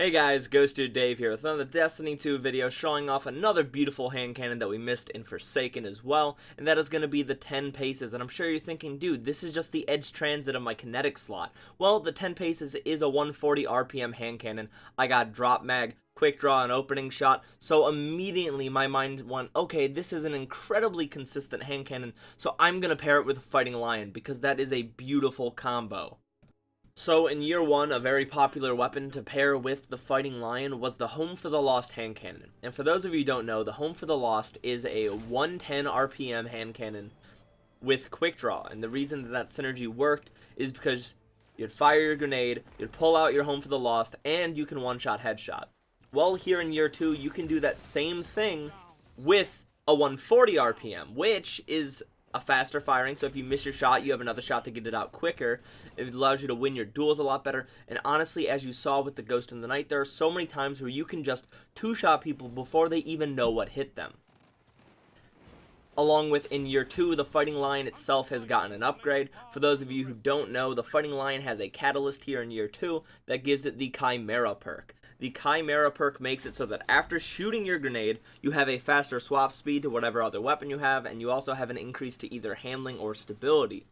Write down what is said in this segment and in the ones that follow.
Hey guys, Ghost Dude Dave here with another Destiny 2 video showing off another beautiful hand cannon that we missed in Forsaken as well, and that is going to be the 10 paces. And I'm sure you're thinking, dude, this is just the edge transit of my kinetic slot. Well, the 10 paces is a 140 RPM hand cannon. I got drop mag, quick draw, and opening shot, so immediately my mind went, okay, this is an incredibly consistent hand cannon, so I'm going to pair it with a Fighting Lion because that is a beautiful combo. So in year one, a very popular weapon to pair with the Fighting Lion was the Home for the Lost hand cannon. And for those of you who don't know, the Home for the Lost is a 110 RPM hand cannon with quick draw. And the reason that that synergy worked is because you'd fire your grenade, you'd pull out your Home for the Lost, and you can one-shot headshot. Well, here in year two, you can do that same thing with a 140 RPM, which is a faster firing, so if you miss your shot, you have another shot to get it out quicker. It allows you to win your duels a lot better, and honestly, as you saw with the Ghost in the Night, there are so many times where you can just two-shot people before they even know what hit them. Along with, in year two, the Fighting Lion itself has gotten an upgrade. For those of you who don't know, the Fighting Lion has a catalyst here in year two that gives it the Chimera perk. The Chimera perk makes it so that after shooting your grenade, you have a faster swap speed to whatever other weapon you have, and you also have an increase to either handling or stability.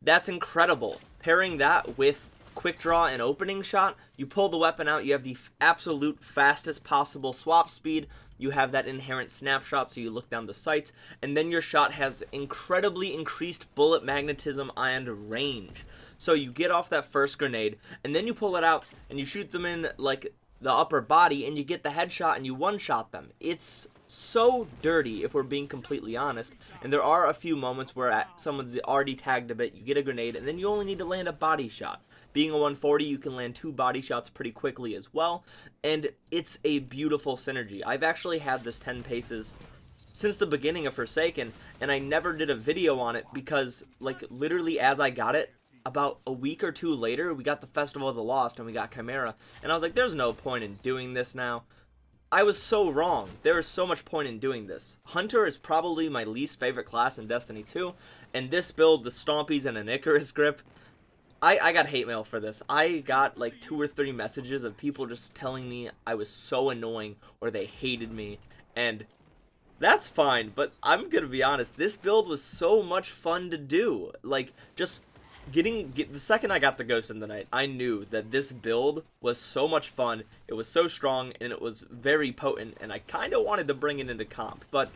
That's incredible. Pairing that with quick draw and opening shot, you pull the weapon out, you have the absolute fastest possible swap speed, you have that inherent snapshot so you look down the sights, and then your shot has incredibly increased bullet magnetism and range. So you get off that first grenade, and then you pull it out, and you shoot them in, like, the upper body, and you get the headshot, and you one-shot them. It's so dirty, if we're being completely honest, and there are a few moments where someone's already tagged a bit, you get a grenade, and then you only need to land a body shot. Being a 140, you can land 2 body shots pretty quickly as well, and it's a beautiful synergy. I've actually had this 10 paces since the beginning of Forsaken, and I never did a video on it because, like, literally as I got it, about a week or two later, we got the Festival of the Lost and we got Chimera, and I was like, there's no point in doing this now. I was so wrong. There is so much point in doing this. Hunter is probably my least favorite class in Destiny 2, and this build, the Stompies and an Icarus Grip, I got hate mail for this. I got like 2 or 3 messages of people just telling me I was so annoying or they hated me, and that's fine, but I'm gonna be honest, this build was so much fun to do. Like, just the second I got the Ghost in the Night, I knew that this build was so much fun, it was so strong, and it was very potent, and I kind of wanted to bring it into comp, but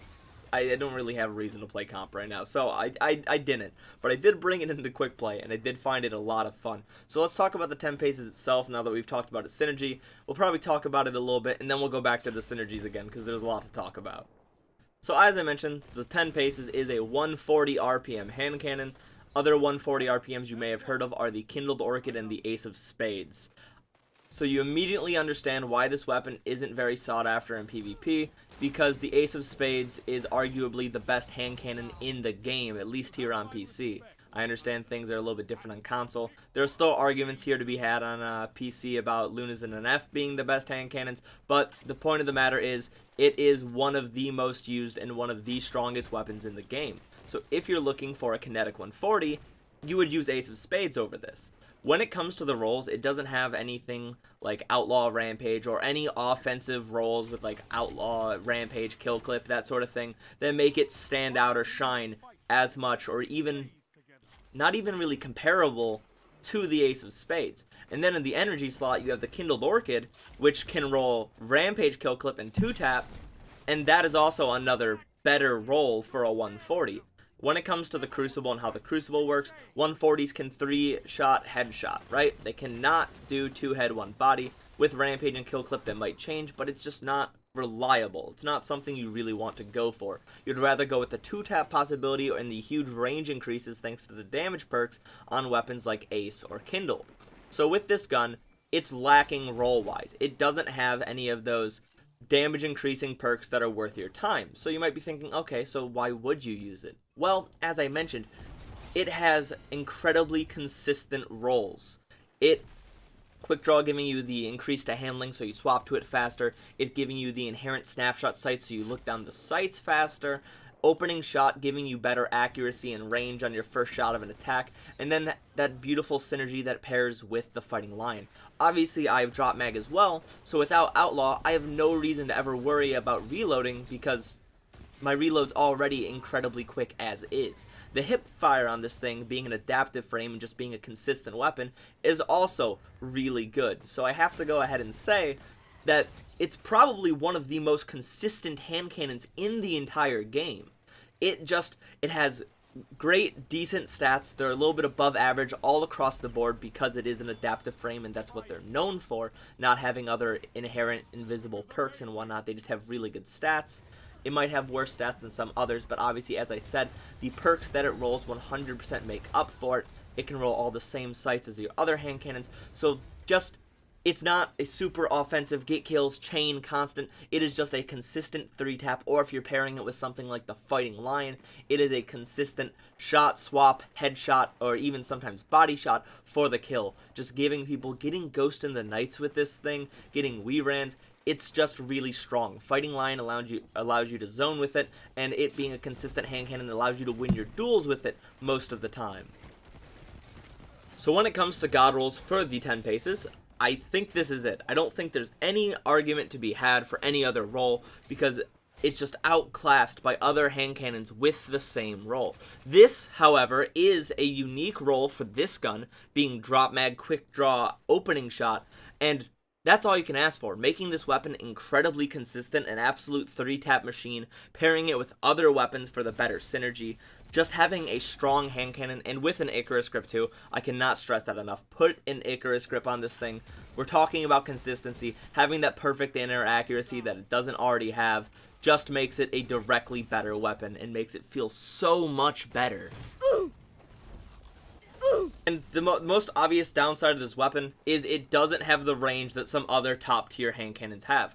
I don't really have a reason to play comp right now, so I didn't. But I did bring it into quick play, and I did find it a lot of fun. So let's talk about the 10 paces itself now that we've talked about its synergy. We'll probably talk about it a little bit, and then we'll go back to the synergies again, because there's a lot to talk about. So as I mentioned, the 10 paces is a 140 RPM hand cannon. Other 140 RPMs you may have heard of are the Kindled Orchid and the Ace of Spades. So you immediately understand why this weapon isn't very sought after in PvP, because the Ace of Spades is arguably the best hand cannon in the game, at least here on PC. I understand things are a little bit different on console. There are still arguments here to be had on PC about Lunas and NF being the best hand cannons, but the point of the matter is, it is one of the most used and one of the strongest weapons in the game. So if you're looking for a kinetic 140, you would use Ace of Spades over this. When it comes to the roles, it doesn't have anything like Outlaw, Rampage, or any offensive roles with like Outlaw, Rampage, Kill Clip, that sort of thing, that make it stand out or shine as much, or even not even really comparable to the Ace of Spades. And then in the energy slot, you have the Kindled Orchid, which can roll Rampage, Kill Clip, and 2-tap, and that is also another better role for a 140. When it comes to the Crucible and how the Crucible works, 140s can 3-shot headshot, right? They cannot do 2-head, 1-body. With Rampage and Kill Clip, that might change, but it's just not reliable. It's not something you really want to go for. You'd rather go with the 2-tap possibility and the huge range increases thanks to the damage perks on weapons like Ace or Kindled. So with this gun, it's lacking roll-wise. It doesn't have any of those damage increasing perks that are worth your time. So you might be thinking, okay, so why would you use it? Well, as I mentioned, it has incredibly consistent rolls. Quick draw giving you the increase to handling so you swap to it faster, it giving you the inherent snapshot sight so you look down the sights faster, opening shot giving you better accuracy and range on your first shot of an attack, and then that beautiful synergy that pairs with the Fighting Lion. Obviously, I have drop mag as well, so without Outlaw, I have no reason to ever worry about reloading because my reload's already incredibly quick as is. The hip fire on this thing, being an adaptive frame and just being a consistent weapon, is also really good. So I have to go ahead and say that it's probably one of the most consistent hand cannons in the entire game. It has great, decent stats. They're a little bit above average all across the board because it is an adaptive frame and that's what they're known for, not having other inherent invisible perks and whatnot. They just have really good stats. It might have worse stats than some others, but obviously, as I said, the perks that it rolls 100% make up for it. It can roll all the same sights as your other hand cannons, so it's not a super offensive get kills chain constant. It is just a consistent 3-tap, or if you're pairing it with something like the Fighting Lion, it is a consistent shot, swap, headshot, or even sometimes body shot for the kill. Just giving people, getting Ghost in the Nights with this thing, getting Weerans. It's just really strong. Fighting Lion allows you to zone with it, and it being a consistent hand cannon allows you to win your duels with it most of the time. So when it comes to god rolls for the 10 paces, I think this is it. I don't think there's any argument to be had for any other roll because it's just outclassed by other hand cannons with the same roll. This, however, is a unique roll for this gun, being drop mag, quick draw, opening shot, and that's all you can ask for, making this weapon incredibly consistent, an absolute 3-tap machine, pairing it with other weapons for the better synergy, just having a strong hand cannon, and with an Icarus grip too. I cannot stress that enough. Put an Icarus grip on this thing. We're talking about consistency. Having that perfect inner accuracy that it doesn't already have just makes it a directly better weapon and makes it feel so much better. And the most obvious downside of this weapon is it doesn't have the range that some other top tier hand cannons have.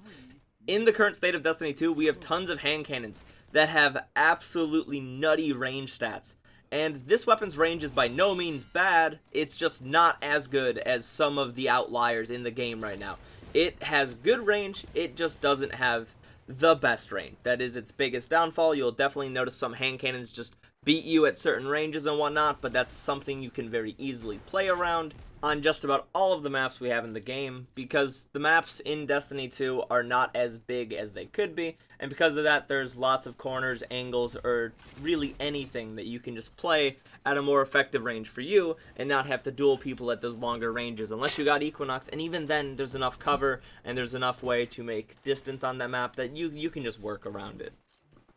In the current state of Destiny 2, we have tons of hand cannons that have absolutely nutty range stats. And this weapon's range is by no means bad, it's just not as good as some of the outliers in the game right now. It has good range, it just doesn't have the best range. That is its biggest downfall. You'll definitely notice some hand cannons just beat you at certain ranges and whatnot, but that's something you can very easily play around on just about all of the maps we have in the game, because the maps in Destiny 2 are not as big as they could be, and because of that there's lots of corners, angles, or really anything that you can just play at a more effective range for you and not have to duel people at those longer ranges unless you got Equinox, and even then there's enough cover and there's enough way to make distance on that map that you can just work around it.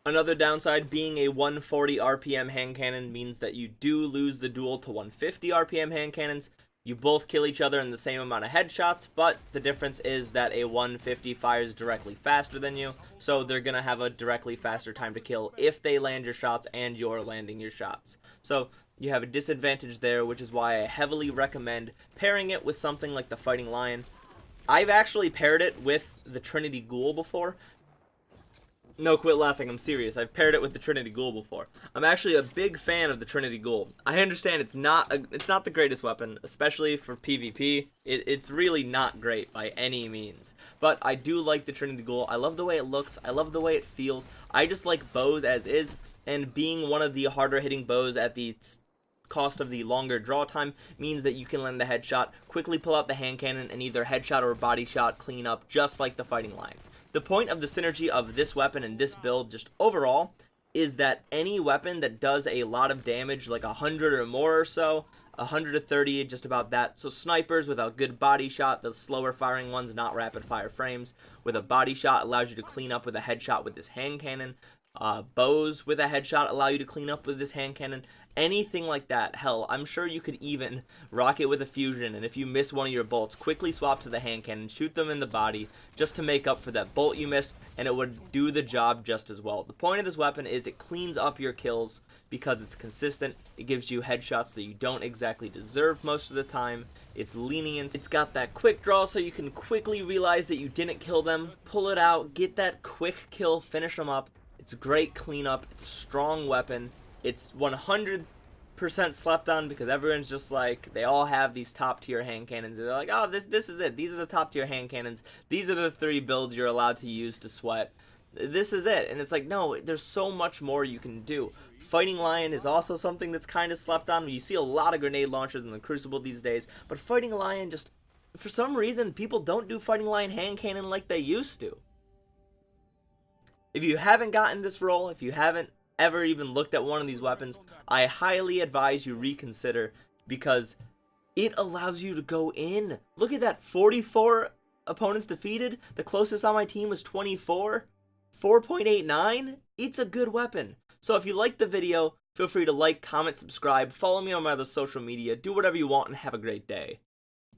Another downside, being a 140 RPM hand cannon means that you do lose the duel to 150 RPM hand cannons. You both kill each other in the same amount of headshots, but the difference is that a 150 fires directly faster than you, so they're going to have a directly faster time to kill if they land your shots and you're landing your shots. So you have a disadvantage there, which is why I heavily recommend pairing it with something like the Fighting Lion. I've actually paired it with the Trinity Ghoul before. No, quit laughing, I'm serious. I've paired it with the Trinity Ghoul before. I'm actually a big fan of the Trinity Ghoul. I understand it's not the greatest weapon, especially for PvP. It's really not great by any means. But I do like the Trinity Ghoul. I love the way it looks. I love the way it feels. I just like bows as is, and being one of the harder hitting bows at the cost of the longer draw time means that you can land the headshot, quickly pull out the hand cannon, and either headshot or body shot clean up just like the Fighting Lion. The point of the synergy of this weapon and this build just overall is that any weapon that does a lot of damage, like 100 or more or so, 130, just about that. So snipers with a good body shot, the slower firing ones, not rapid fire frames, with a body shot allows you to clean up with a headshot with this hand cannon. Bows with a headshot allow you to clean up with this hand cannon. Anything like that. Hell, I'm sure you could even rock it with a fusion, and if you miss one of your bolts, quickly swap to the hand cannon, shoot them in the body just to make up for that bolt you missed, and it would do the job just as well. The point of this weapon is it cleans up your kills because it's consistent. It gives you headshots that you don't exactly deserve most of the time. It's lenient. It's got that quick draw so you can quickly realize that you didn't kill them, pull it out, get that quick kill, finish them up. It's a great cleanup. It's a strong weapon. It's 100% slept on because everyone's just like, they all have these top tier hand cannons. They're like, oh, this is it. These are the top tier hand cannons. These are the 3 builds you're allowed to use to sweat. This is it. And it's like, no, there's so much more you can do. Fighting Lion is also something that's kind of slept on. You see a lot of grenade launchers in the Crucible these days, but Fighting Lion just, for some reason, people don't do Fighting Lion hand cannon like they used to. If you haven't gotten this roll, if you haven't ever even looked at one of these weapons, I highly advise you reconsider, because it allows you to go in. Look at that, 44 opponents defeated. The closest on my team was 24. 4.89. It's a good weapon. So if you liked the video, feel free to like, comment, subscribe, follow me on my other social media, do whatever you want, and have a great day.